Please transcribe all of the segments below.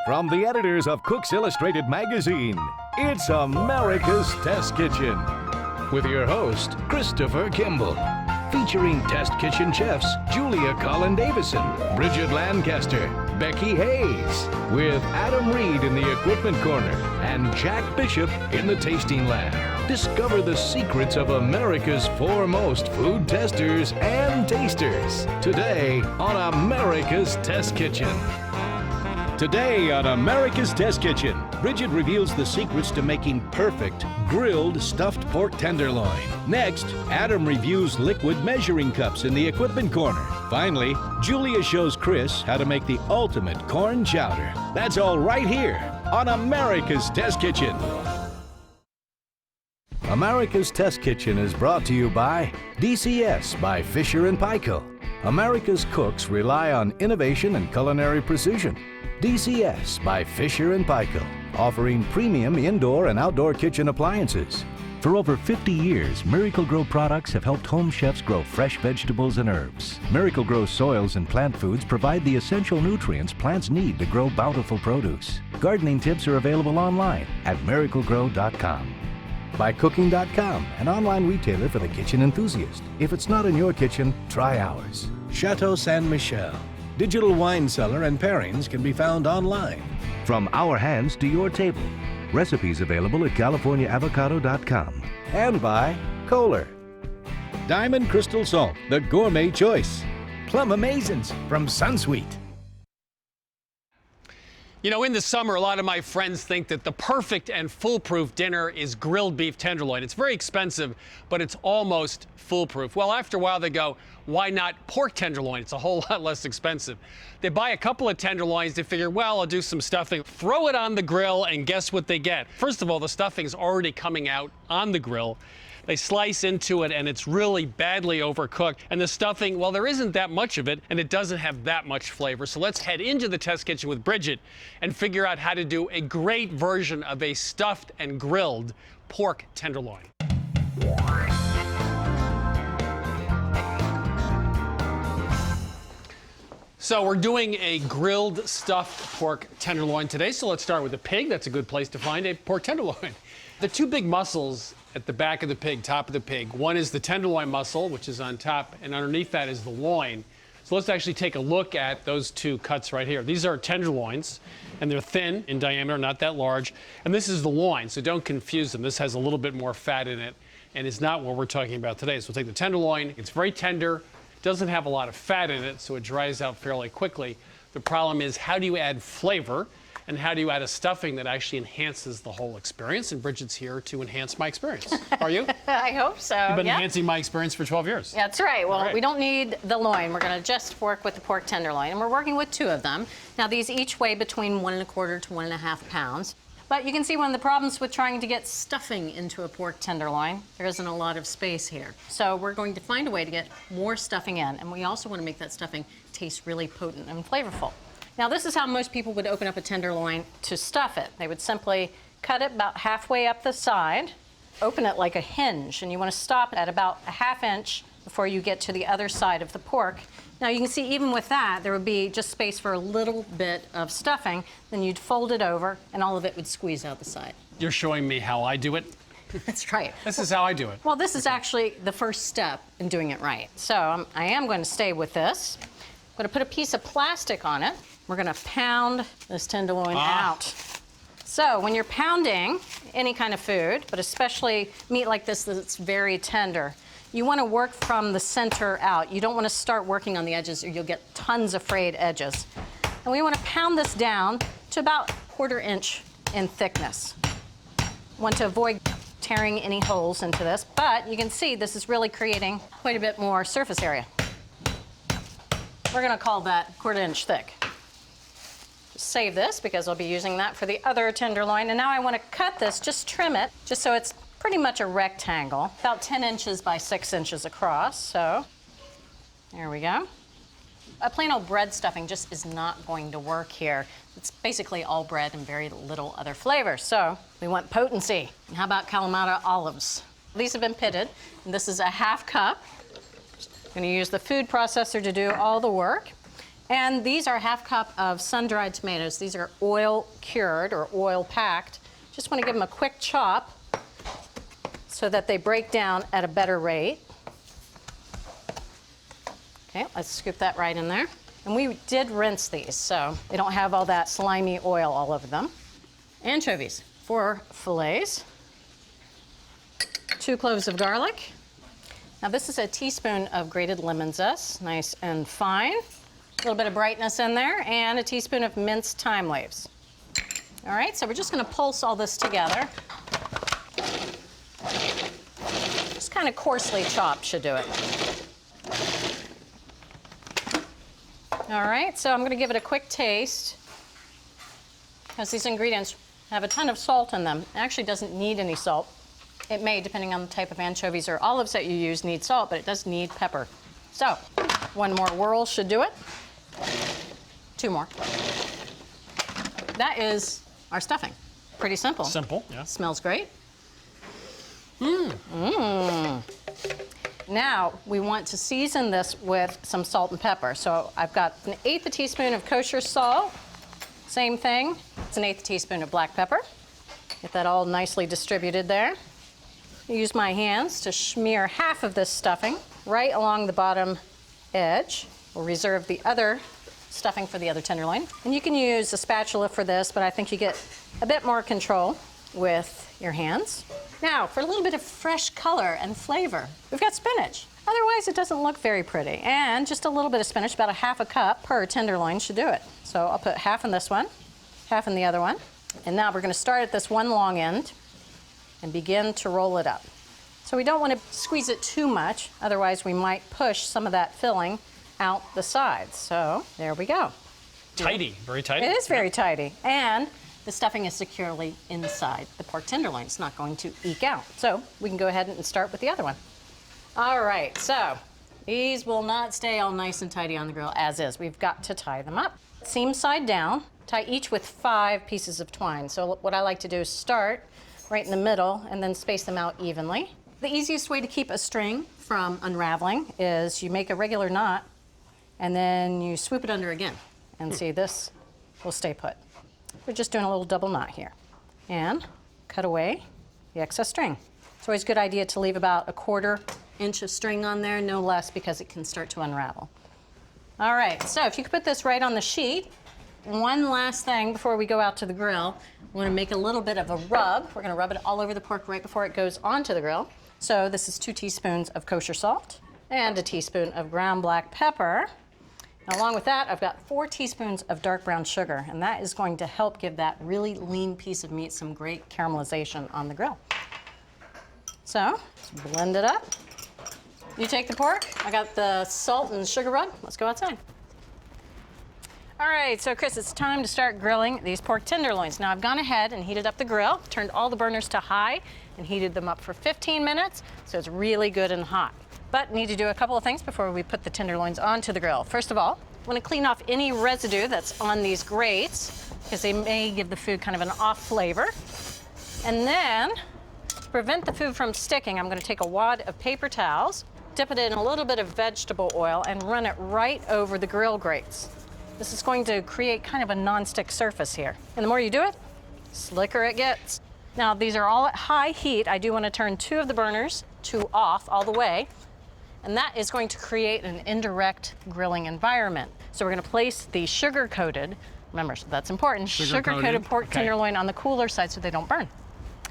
From the editors of Cook's Illustrated magazine, it's America's Test Kitchen. With your host, Christopher Kimball. Featuring Test Kitchen chefs Julia Collin-Davison, Bridget Lancaster, Becky Hayes, with Adam Reed in the equipment corner and Jack Bishop in the tasting lab. Discover the secrets of America's foremost food testers and tasters today on America's Test Kitchen. Today on America's Test Kitchen, Bridget reveals the secrets to making perfect grilled stuffed pork tenderloin. Next, Adam reviews liquid measuring cups in the equipment corner. Finally, Julia shows Chris how to make the ultimate corn chowder. That's all right here on America's Test Kitchen. America's Test Kitchen is brought to you by DCS by Fisher & Paykel. America's cooks rely on innovation and culinary precision. DCS by Fisher & Paykel, offering premium indoor and outdoor kitchen appliances. For over 50 years, Miracle-Gro products have helped home chefs grow fresh vegetables and herbs. Miracle-Gro soils and plant foods provide the essential nutrients plants need to grow bountiful produce. Gardening tips are available online at miraclegro.com. By Cooking.com, an online retailer for the kitchen enthusiast. If it's not in your kitchen, try ours. Chateau Saint Michel. Digital wine cellar and pairings can be found online. From our hands to your table. Recipes available at californiaavocado.com. And by Kohler. Diamond Crystal Salt, the gourmet choice. Plum Amazins from Sunsweet. You know, in the summer, a lot of my friends think that the perfect and foolproof dinner is grilled beef tenderloin. It's very expensive, but it's almost foolproof. Well, after a while, they go, why not pork tenderloin? It's a whole lot less expensive. They buy a couple of tenderloins. They figure, well, I'll do some stuffing, throw it on the grill, and guess what they get? First of all, the stuffing's already coming out on the grill. They slice into it, and it's really badly overcooked. And the stuffing, well, there isn't that much of it, and it doesn't have that much flavor. So let's head into the test kitchen with Bridget and figure out how to do a great version of a stuffed and grilled pork tenderloin. So we're doing a grilled stuffed pork tenderloin today. So let's start with the pig. That's a good place to find a pork tenderloin. The two big muscles at the back of the pig, top of the pig. One is the tenderloin muscle, which is on top, and underneath that is the loin. So let's actually take a look at those two cuts right here. These are tenderloins, and they're thin in diameter, not that large. And this is the loin, so don't confuse them. This has a little bit more fat in it, and it's not what we're talking about today. So we'll take the tenderloin. It's very tender, doesn't have a lot of fat in it, so it dries out fairly quickly. The problem is, how do you add flavor? And how do you add a stuffing that actually enhances the whole experience? And Bridget's here to enhance my experience. Are you? I hope so. You've been enhancing my experience for 12 years. That's right. Well, we don't need the loin. We're going to just work with the pork tenderloin. And we're working with two of them. Now, these each weigh between 1 1/4 to 1 1/2 pounds. But you can see one of the problems with trying to get stuffing into a pork tenderloin, there isn't a lot of space here. So we're going to find a way to get more stuffing in. And we also want to make that stuffing taste really potent and flavorful. Now, this is how most people would open up a tenderloin to stuff it. They would simply cut it about halfway up the side, open it like a hinge, and you want to stop at about a 1/2 inch before you get to the other side of the pork. Now, you can see even with that, there would be just space for a little bit of stuffing. Then you'd fold it over, and all of it would squeeze out the side. You're showing me how I do it? That's right. This is how I do it. Well, this is actually the first step in doing it right. So I am going to stay with this. I'm going to put a piece of plastic on it. We're going to pound this tenderloin out. So when you're pounding any kind of food, but especially meat like this that's very tender, you want to work from the center out. You don't want to start working on the edges or you'll get tons of frayed edges. And we want to pound this down to about 1/4 inch in thickness. Want to avoid tearing any holes into this, but you can see this is really creating quite a bit more surface area. We're going to call that 1/4 inch thick. Save this because I'll be using that for the other tenderloin. And now I want to cut this, just trim it, just so it's pretty much a rectangle, about 10 inches by 6 inches across. So there we go. A plain old bread stuffing just is not going to work here. It's basically all bread and very little other flavor. So we want potency. And how about Kalamata olives? These have been pitted, and this is a 1/2 cup. I'm going to use the food processor to do all the work. And these are a half cup of sun-dried tomatoes. These are oil cured or oil packed. Just want to give them a quick chop so that they break down at a better rate. Okay, let's scoop that right in there. And we did rinse these, so they don't have all that slimy oil all over them. Anchovies, 4 fillets, 2 cloves of garlic. Now this is a teaspoon of grated lemon zest, nice and fine. A little bit of brightness in there, and a teaspoon of minced thyme leaves. All right, so we're just gonna pulse all this together. Just kind of coarsely chopped should do it. All right, so I'm gonna give it a quick taste because these ingredients have a ton of salt in them. It actually doesn't need any salt. It may, depending on the type of anchovies or olives that you use, need salt, but it does need pepper. So, 1 more whirl should do it. 2 more. That is our stuffing. Pretty simple. Simple, yeah. Smells great. Now, we want to season this with some salt and pepper. So I've got 1/8 teaspoon of kosher salt. Same thing, it's 1/8 teaspoon of black pepper. Get that all nicely distributed there. Use my hands to smear half of this stuffing right along the bottom edge. We'll reserve the other stuffing for the other tenderloin. And you can use a spatula for this, but I think you get a bit more control with your hands. Now, for a little bit of fresh color and flavor, we've got spinach. Otherwise, it doesn't look very pretty. And just a little bit of spinach, about 1/2 cup per tenderloin should do it. So I'll put half in this one, half in the other one. And now we're gonna start at this one long end and begin to roll it up. So we don't want to squeeze it too much, otherwise we might push some of that filling out the sides. So there we go. Tidy, very tidy. It is very tidy. And the stuffing is securely inside the pork tenderloin. It's not going to eke out. So we can go ahead and start with the other one. All right, so these will not stay all nice and tidy on the grill as is. We've got to tie them up. Seam side down, tie each with 5 pieces of twine. So what I like to do is start right in the middle and then space them out evenly. The easiest way to keep a string from unraveling is you make a regular knot and then you swoop it under again. And see, this will stay put. We're just doing a little double knot here. And cut away the excess string. It's always a good idea to leave about 1/4 inch of string on there, no less, because it can start to unravel. All right, so if you could put this right on the sheet. One last thing before we go out to the grill, we want to make a little bit of a rub. We're going to rub it all over the pork right before it goes onto the grill. So this is 2 teaspoons of kosher salt and a teaspoon of ground black pepper. Now, along with that, I've got 4 teaspoons of dark brown sugar, and that is going to help give that really lean piece of meat some great caramelization on the grill. So, let's blend it up. You take the pork, I got the salt and sugar rub. Let's go outside. All right, so Chris, it's time to start grilling these pork tenderloins. Now I've gone ahead and heated up the grill, turned all the burners to high, and heated them up for 15 minutes, so it's really good and hot. But need to do a couple of things before we put the tenderloins onto the grill. First of all, I want to clean off any residue that's on these grates, because they may give the food kind of an off flavor. And then, to prevent the food from sticking, I'm going to take a wad of paper towels, dip it in a little bit of vegetable oil, and run it right over the grill grates. This is going to create kind of a non-stick surface here. And the more you do it, slicker it gets. Now, these are all at high heat. I do want to turn 2 of the burners to off all the way. And that is going to create an indirect grilling environment. So we're going to place the sugar-coated, remember, so that's important, sugar-coated pork tenderloin on the cooler side so they don't burn.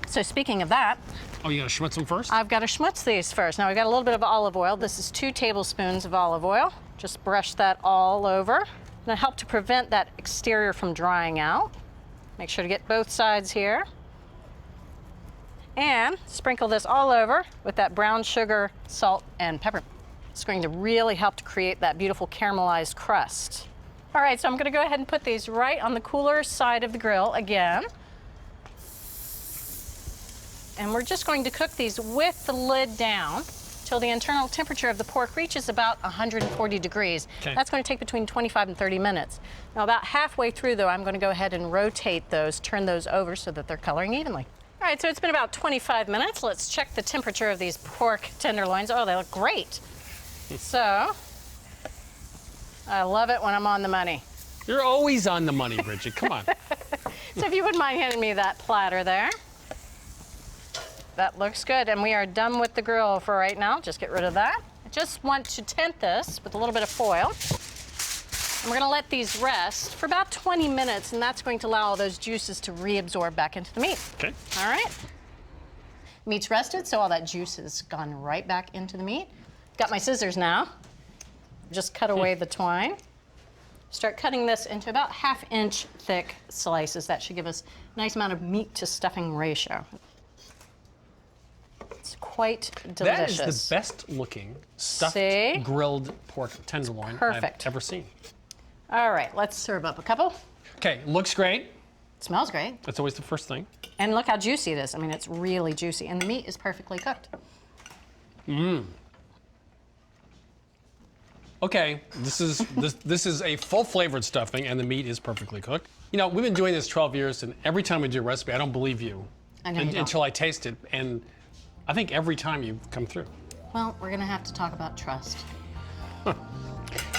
So speaking of that. Oh, you got to schmutz them first? I've got to schmutz these first. Now, we've got a little bit of olive oil. This is 2 tablespoons of olive oil. Just brush that all over. That'll help to prevent that exterior from drying out. Make sure to get both sides here. And sprinkle this all over with that brown sugar, salt, and pepper. It's going to really help to create that beautiful caramelized crust. All right, so I'm going to go ahead and put these right on the cooler side of the grill again. And we're just going to cook these with the lid down till the internal temperature of the pork reaches about 140 degrees. Okay. That's going to take between 25 and 30 minutes. Now, about halfway through, though, I'm going to go ahead and rotate those, turn those over so that they're coloring evenly. All right, so it's been about 25 minutes. Let's check the temperature of these pork tenderloins. Oh, they look great. So, I love it when I'm on the money. You're always on the money, Bridget. Come on. So if you wouldn't mind handing me that platter there. That looks good, and we are done with the grill for right now. Just get rid of that. I just want to tent this with a little bit of foil. And we're gonna let these rest for about 20 minutes, and that's going to allow all those juices to reabsorb back into the meat. Okay. All right. Meat's rested, so all that juice has gone right back into the meat. Got my scissors now. Just cut away the twine. Start cutting this into about 1/2-inch thick slices. That should give us a nice amount of meat to stuffing ratio. It's quite delicious. That is the best looking stuffed grilled pork tenderloin I've ever seen. All right, let's serve up a couple. Okay, looks great. Smells great. That's always the first thing. And look how juicy it is. I mean, it's really juicy, and the meat is perfectly cooked. Okay, this is a full-flavored stuffing, and the meat is perfectly cooked. You know, we've been doing this 12 years, and every time we do a recipe, I don't believe you, until I taste it, and I think every time you come through. Well, we're gonna have to talk about trust.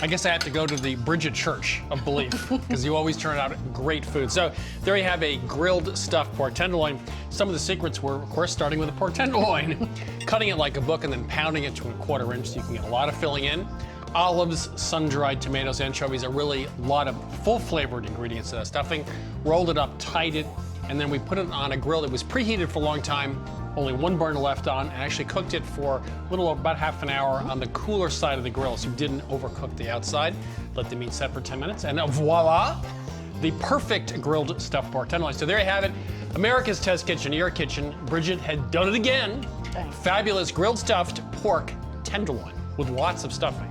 I guess I have to go to the Bridget Church of Belief, because you always turn out great food. So there you have a grilled stuffed pork tenderloin. Some of the secrets were, of course, starting with a pork tenderloin, cutting it like a book, and then pounding it to 1/4 inch so you can get a lot of filling in. Olives, sun-dried tomatoes, anchovies, a really lot of full-flavored ingredients to that stuffing. Rolled it up, tied it, and then we put it on a grill that was preheated for a long time, only one burner left on, and actually cooked it for a little about half an hour on the cooler side of the grill, so we didn't overcook the outside. Let the meat set for 10 minutes, and voila, the perfect grilled stuffed pork tenderloin. So there you have it, America's Test Kitchen, your kitchen. Bridget had done it again. Fabulous grilled stuffed pork tenderloin with lots of stuffing.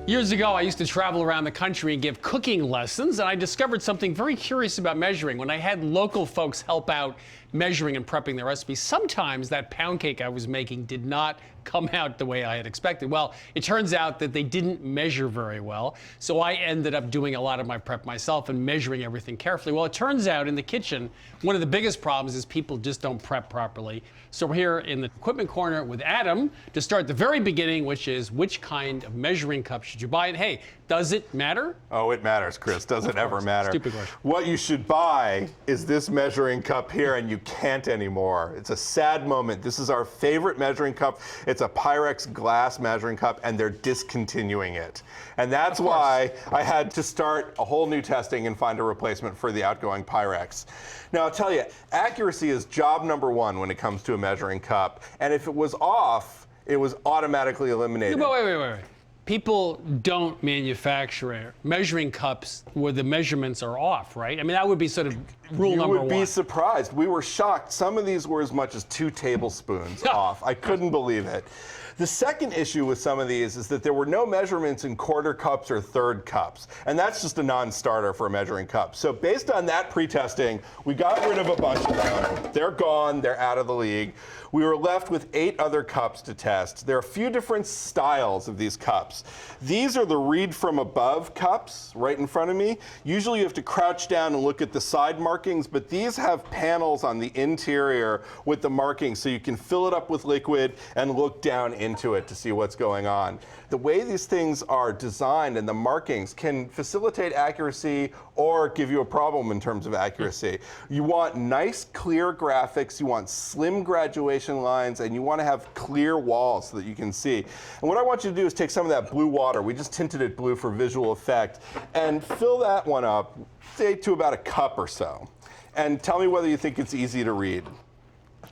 Years ago, I used to travel around the country and give cooking lessons, and I discovered something very curious about measuring. When I had local folks help out measuring and prepping their recipes, sometimes that pound cake I was making did not come out the way I had expected. Well, it turns out that they didn't measure very well, so I ended up doing a lot of my prep myself and measuring everything carefully. Well, it turns out in the kitchen, one of the biggest problems is people just don't prep properly. So we're here in the equipment corner with Adam to start the very beginning, which is which kind of measuring cup should you buy? And hey, does it matter? Oh, it matters, Chris. Does it ever matter? Stupid question. What you should buy is this measuring cup here, and you can't anymore. It's a sad moment. This is our favorite measuring cup. It's a Pyrex glass measuring cup, and they're discontinuing it. And that's why I had to start a whole new testing and find a replacement for the outgoing Pyrex. Now, I'll tell you, accuracy is job #1 when it comes to a measuring cup. And if it was off, it was automatically eliminated. But wait. People don't manufacture measuring cups where the measurements are off, right? I mean, that would be sort of rule number 1. You would be surprised. We were shocked. Some of these were as much as 2 tablespoons off. I couldn't believe it. The second issue with some of these is that there were no measurements in 1/4 cups or 1/3 cups, and that's just a non-starter for a measuring cup. So based on that pre-testing, we got rid of a bunch of them. They're gone, they're out of the league. We were left with 8 other cups to test. There are a few different styles of these cups. These are the read from above cups right in front of me. Usually you have to crouch down and look at the side markings, but these have panels on the interior with the markings so you can fill it up with liquid and look down into it to see what's going on. The way these things are designed and the markings can facilitate accuracy or give you a problem in terms of accuracy. You want nice, clear graphics, you want slim graduation lines, and you want to have clear walls so that you can see. And what I want you to do is take some of that blue water, we just tinted it blue for visual effect, and fill that one up, say to about a cup or so. And tell me whether you think it's easy to read.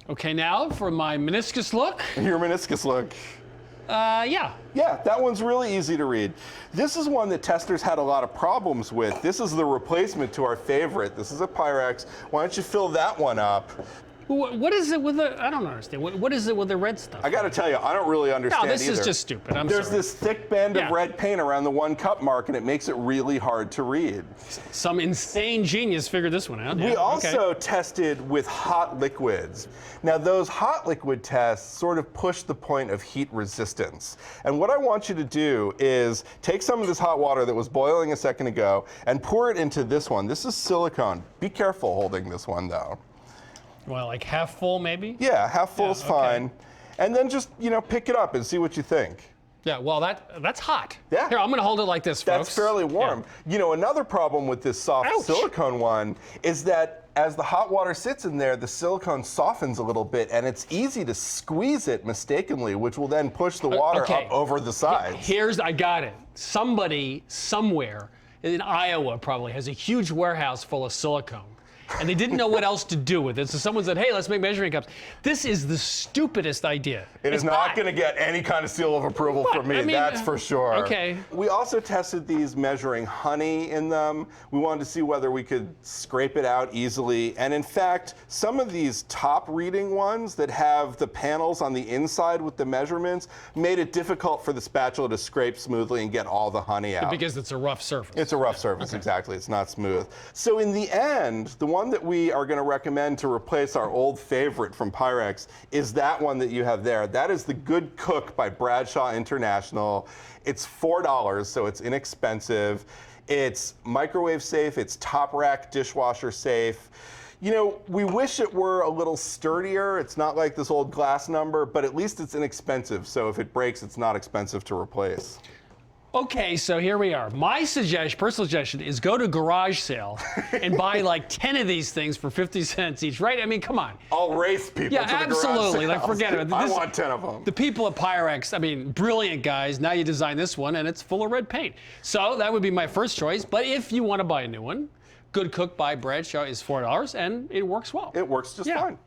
Okay, now for my meniscus look. Your meniscus look. Yeah. Yeah, that one's really easy to read. This is one that testers had a lot of problems with. This is the replacement to our favorite. This is a Pyrex. Why don't you fill that one up? What is it with the, I don't understand. What is it with the red stuff? I got to tell you, I don't really understand either. No, this either. is just stupid. There's sorry. this thick band of red paint around the 1 cup mark, and it makes it really hard to read. Some insane genius figured this one out. We also tested with hot liquids. Now, those hot liquid tests sort of push the point of heat resistance. And what I want you to do is take some of this hot water that was boiling a second ago and pour it into this one. This is silicone. Be careful holding this one, though. Well, like half full, maybe? Yeah, half full is okay. fine. And then just, pick it up and see what you think. Yeah, well, that's hot. Yeah. Here, I'm going to hold it like this, folks. That's fairly warm. Yeah. Another problem with this soft Ouch. silicone one is that as the hot water sits in there, the silicone softens a little bit, and it's easy to squeeze it mistakenly, which will then push the water okay. up over the sides. I got it. Somebody, somewhere, in Iowa probably, has a huge warehouse full of silicone. And they didn't know what else to do with it. So someone said, hey, let's make measuring cups. This is the stupidest idea. It is not going to get any kind of seal of approval from me, that's for sure. Okay. We also tested these measuring honey in them. We wanted to see whether we could scrape it out easily. And in fact, some of these top reading ones that have the panels on the inside with the measurements made it difficult for the spatula to scrape smoothly and get all the honey out. Because it's a rough surface. It's a rough surface, exactly. It's not smooth. So in the end, the one that we are going to recommend to replace our old favorite from Pyrex is that one that you have there. That is the Good Cook by Bradshaw International. It's $4, so it's inexpensive. It's microwave safe. It's top rack dishwasher safe. We wish it were a little sturdier. It's not like this old glass number, but at least it's inexpensive. So if it breaks, it's not expensive to replace. Okay, so here we are. My personal suggestion is go to garage sale and buy like 10 of these things for 50 cents each, right? I mean, come on. I'll race people to the garage absolutely. sales. Like, forget it. I want 10 of them. The people at Pyrex, brilliant guys. Now you design this one and it's full of red paint. So that would be my first choice. But if you want to buy a new one, Good Cook by Bradshaw is $4 and it works well. It works just fine.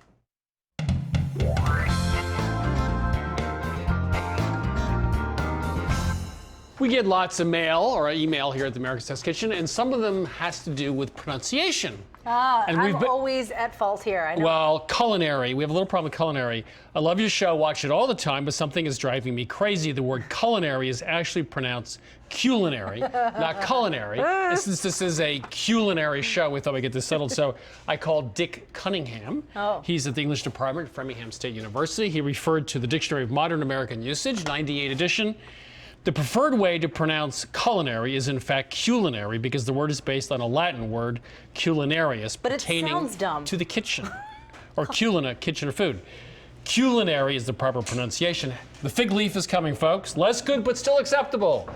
We get lots of mail or email here at the America's Test Kitchen, and some of them has to do with pronunciation. And I'm always at fault here, I know. Well, culinary. We have a little problem with culinary. I love your show, watch it all the time, but something is driving me crazy. The word culinary is actually pronounced culinary, not culinary. Since this is a culinary show, we thought we'd get this settled. So I called Dick Cunningham. He's at the English department at Framingham State University. He referred to the Dictionary of Modern American Usage, 98 edition. The preferred way to pronounce culinary is in fact culinary because the word is based on a Latin word, culinarius, pertaining to the kitchen, or culina, kitchen or food. Culinary is the proper pronunciation. The fig leaf is coming, folks. Less good, but still acceptable.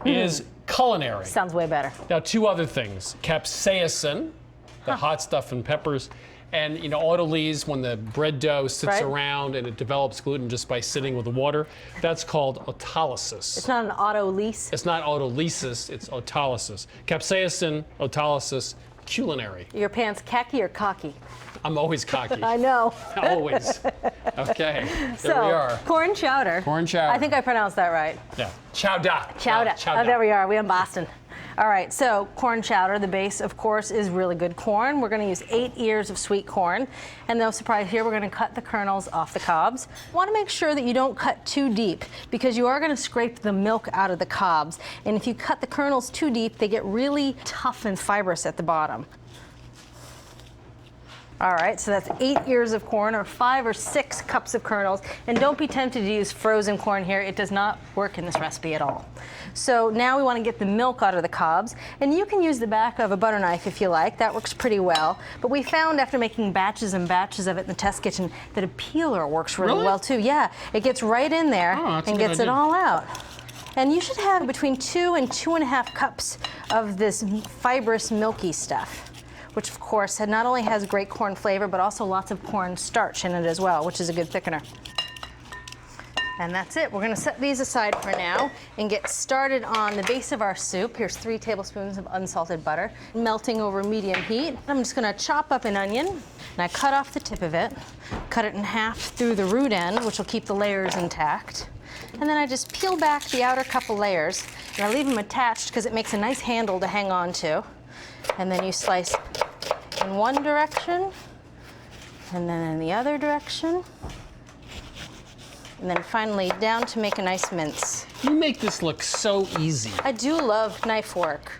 Is culinary. Sounds way better. Now, two other things. Capsaicin, the hot stuff and peppers, and autolyse, when the bread dough sits around and it develops gluten just by sitting with the water, that's called autolysis. It's not an autolyse? It's not autolysis, it's autolysis. Capsaicin, autolysis, culinary. Your pants khaki or cocky? I'm always cocky. I know. Always. Okay, there we are. Corn chowder. Corn chowder. I think I pronounced that right. Yeah, chowder. Chowder. Oh, there we are. We're in Boston. All right, so corn chowder, the base, of course, is really good corn. We're going to use 8 ears of sweet corn. And no surprise here, we're going to cut the kernels off the cobs. You want to make sure that you don't cut too deep because you are going to scrape the milk out of the cobs. And if you cut the kernels too deep, they get really tough and fibrous at the bottom. All right, so that's 8 ears of corn or 5 or 6 cups of kernels. And don't be tempted to use frozen corn here. It does not work in this recipe at all. So now we want to get the milk out of the cobs. And you can use the back of a butter knife if you like. That works pretty well. But we found after making batches and batches of it in the test kitchen that a peeler works really well too. Yeah, it gets right in there and gets it all out. And you should have between 2 and 2.5 cups of this fibrous, milky stuff, which of course not only has great corn flavor, but also lots of corn starch in it as well, which is a good thickener. And that's it. We're going to set these aside for now and get started on the base of our soup. Here's 3 tablespoons of unsalted butter, melting over medium heat. I'm just going to chop up an onion, and I cut off the tip of it, cut it in half through the root end, which will keep the layers intact. And then I just peel back the outer couple layers, and I leave them attached because it makes a nice handle to hang on to. And then you slice in one direction, and then in the other direction. And then finally down to make a nice mince. You make this look so easy. I do love knife work.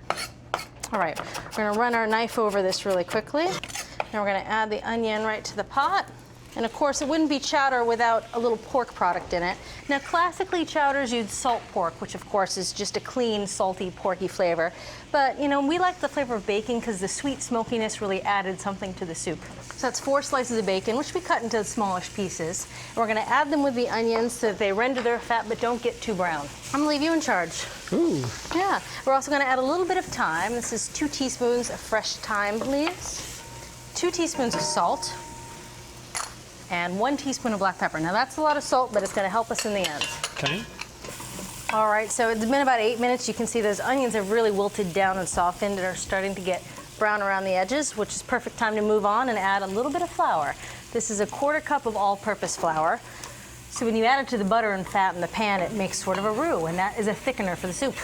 All right, we're gonna run our knife over this really quickly. And we're gonna add the onion right to the pot. And of course, it wouldn't be chowder without a little pork product in it. Now, classically, chowders use salt pork, which of course is just a clean, salty, porky flavor. But, we like the flavor of bacon because the sweet smokiness really added something to the soup. So that's 4 slices of bacon, which we cut into smallish pieces. And we're gonna add them with the onions so that they render their fat but don't get too brown. I'm gonna leave you in charge. Ooh. Yeah, we're also gonna add a little bit of thyme. This is 2 teaspoons of fresh thyme leaves, 2 teaspoons of salt, and 1 teaspoon of black pepper. Now that's a lot of salt, but it's gonna help us in the end. Okay. All right, so it's been about 8 minutes. You can see those onions have really wilted down and softened and are starting to get brown around the edges, which is perfect time to move on and add a little bit of flour. This is a 1/4 cup of all-purpose flour. So when you add it to the butter and fat in the pan, it makes sort of a roux, and that is a thickener for the soup.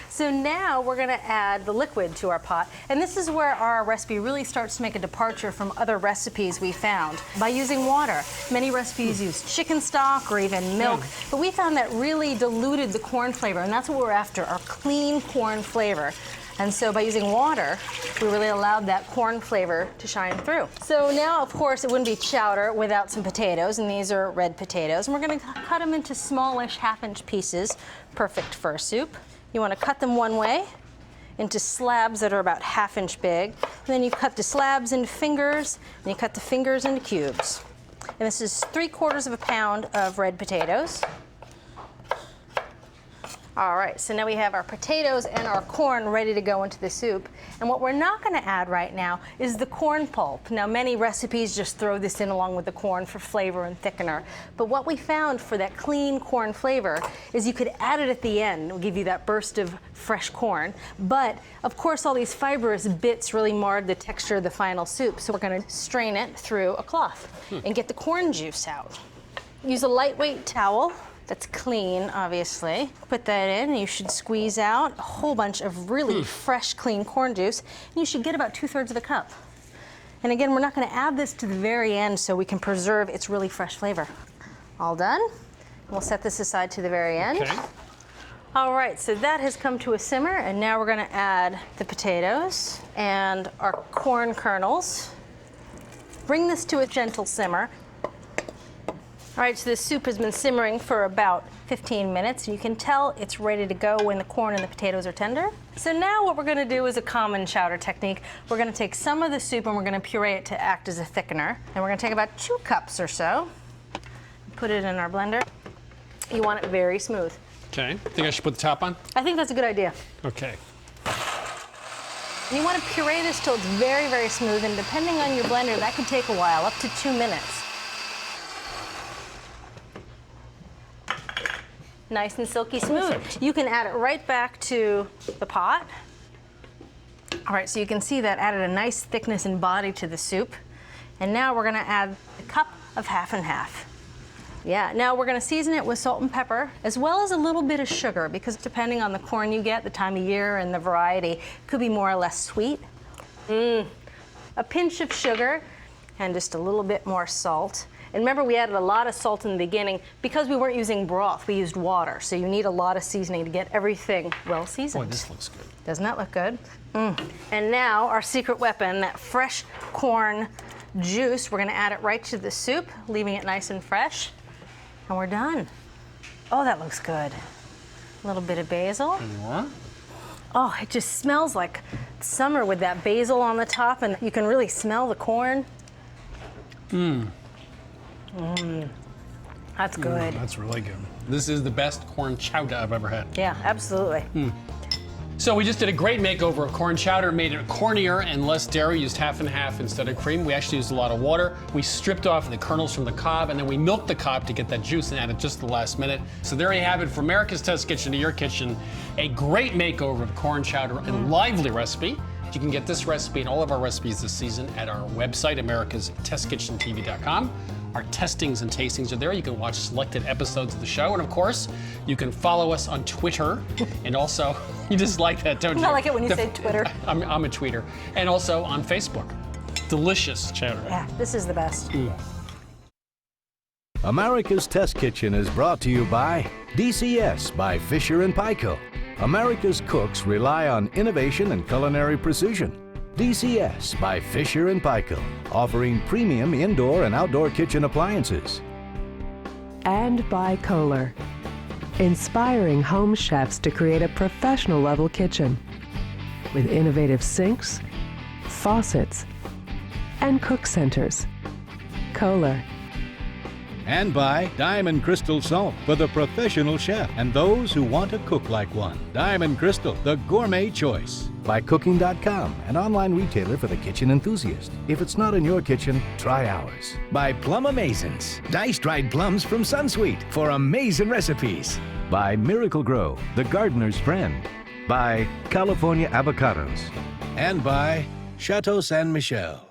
So now we're gonna add the liquid to our pot, and this is where our recipe really starts to make a departure from other recipes we found. By using water, many recipes use chicken stock or even milk, but we found that really diluted the corn flavor, and that's what we're after, our clean corn flavor. And so by using water, we really allowed that corn flavor to shine through. So now, of course, it wouldn't be chowder without some potatoes, and these are red potatoes. And we're gonna cut them into smallish 1/2-inch pieces, perfect for a soup. You wanna cut them one way, into slabs that are about 1/2-inch big. And then you cut the slabs into fingers, and you cut the fingers into cubes. And this is 3/4 of a pound of red potatoes. All right, so now we have our potatoes and our corn ready to go into the soup. And what we're not gonna add right now is the corn pulp. Now, many recipes just throw this in along with the corn for flavor and thickener. But what we found for that clean corn flavor is you could add it at the end. It'll give you that burst of fresh corn. But, of course, all these fibrous bits really marred the texture of the final soup. So we're gonna strain it through a cloth and get the corn juice out. Use a lightweight towel. That's clean, obviously. Put that in, and you should squeeze out a whole bunch of really fresh, clean corn juice, and you should get about 2/3 of a cup. And again, we're not gonna add this to the very end so we can preserve its really fresh flavor. All done. We'll set this aside to the very end. Okay. All right, so that has come to a simmer, and now we're gonna add the potatoes and our corn kernels. Bring this to a gentle simmer. All right, so this soup has been simmering for about 15 minutes. You can tell it's ready to go when the corn and the potatoes are tender. So now what we're gonna do is a common chowder technique. We're gonna take some of the soup and we're gonna puree it to act as a thickener. And we're gonna take about 2 cups or so, put it in our blender. You want it very smooth. Okay. Think I should put the top on? I think that's a good idea. Okay. You wanna puree this till it's very, very smooth, and depending on your blender, that could take a while, up to 2 minutes. Nice and silky smooth. Perfect. You can add it right back to the pot. All right, so you can see that added a nice thickness and body to the soup. And now we're gonna add a cup of 1/2 and 1/2. Yeah, now we're gonna season it with salt and pepper, as well as a little bit of sugar, because depending on the corn you get, the time of year and the variety, it could be more or less sweet. A pinch of sugar, and just a little bit more salt. And remember, we added a lot of salt in the beginning because we weren't using broth, we used water. So you need a lot of seasoning to get everything well seasoned. Boy, this looks good. Doesn't that look good? And now our secret weapon, that fresh corn juice, we're gonna add it right to the soup, leaving it nice and fresh. And we're done. Oh, that looks good. A little bit of basil. More. Oh, it just smells like summer with that basil on the top, and you can really smell the corn. That's good. That's really good. This is the best corn chowder I've ever had. Yeah, absolutely. So we just did a great makeover of corn chowder, made it cornier and less dairy, used 1/2 and 1/2 instead of cream. We actually used a lot of water. We stripped off the kernels from the cob, and then we milked the cob to get that juice and added just the last minute. So there you have it, from America's Test Kitchen to your kitchen, a great makeover of corn chowder and lively recipe. You can get this recipe and all of our recipes this season at our website, americastestkitchentv.com. Our testings and tastings are there. You can watch selected episodes of the show. And of course, you can follow us on Twitter. And also, you just like that, don't you? I like it when you say Twitter. I'm a tweeter. And also on Facebook. Delicious chowder. Yeah, this is the best. America's Test Kitchen is brought to you by DCS by Fisher & Paykel. America's cooks rely on innovation and culinary precision. DCS by Fisher & Paykel, offering premium indoor and outdoor kitchen appliances. And by Kohler, inspiring home chefs to create a professional level kitchen with innovative sinks, faucets, and cook centers. Kohler. And by Diamond Crystal Salt for the professional chef and those who want to cook like one. Diamond Crystal, the gourmet choice. By Cooking.com, an online retailer for the kitchen enthusiast. If it's not in your kitchen, try ours. By Plum Amazins, diced dried plums from Sunsweet for amazing recipes. By Miracle Grow, the gardener's friend. By California Avocados. And by Chateau San Michel.